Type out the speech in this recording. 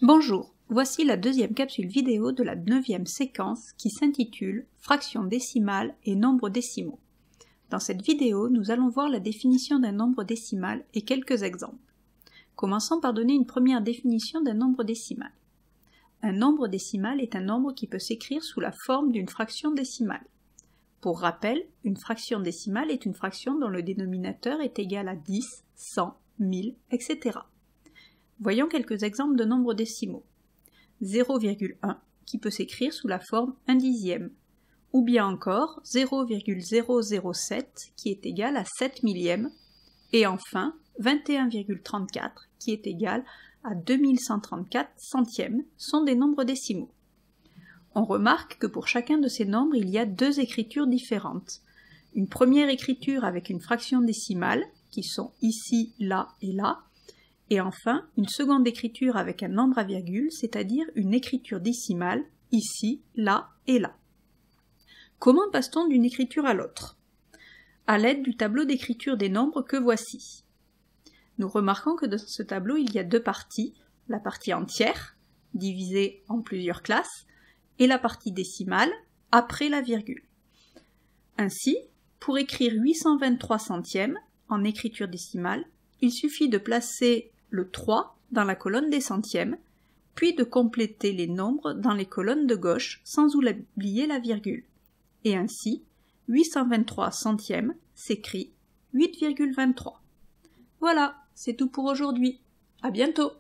Bonjour, voici la deuxième capsule vidéo de la 9e séquence qui s'intitule « Fractions décimales et nombres décimaux ». Dans cette vidéo, nous allons voir la définition d'un nombre décimal et quelques exemples. Commençons par donner une première définition d'un nombre décimal. Un nombre décimal est un nombre qui peut s'écrire sous la forme d'une fraction décimale. Pour rappel, une fraction décimale est une fraction dont le dénominateur est égal à 10, 100, 1000, etc. Voyons quelques exemples de nombres décimaux. 0,1 qui peut s'écrire sous la forme 1 dixième, ou bien encore 0,007 qui est égal à 7 millièmes, et enfin 21,34 qui est égal à 2134 centièmes sont des nombres décimaux. On remarque que pour chacun de ces nombres il y a deux écritures différentes. Une première écriture avec une fraction décimale, qui sont ici, là et là, et enfin une seconde écriture avec un nombre à virgule, c'est-à-dire une écriture décimale, ici, là et là. Comment passe-t-on d'une écriture à l'autre? À l'aide du tableau d'écriture des nombres que voici. Nous remarquons que dans ce tableau il y a deux parties, la partie entière, divisée en plusieurs classes, et la partie décimale, après la virgule. Ainsi, pour écrire 823 centièmes en écriture décimale, il suffit de placer le 3 dans la colonne des centièmes, puis de compléter les nombres dans les colonnes de gauche sans oublier la virgule. Et ainsi, 823 centièmes s'écrit 8,23. Voilà, c'est tout pour aujourd'hui. À bientôt!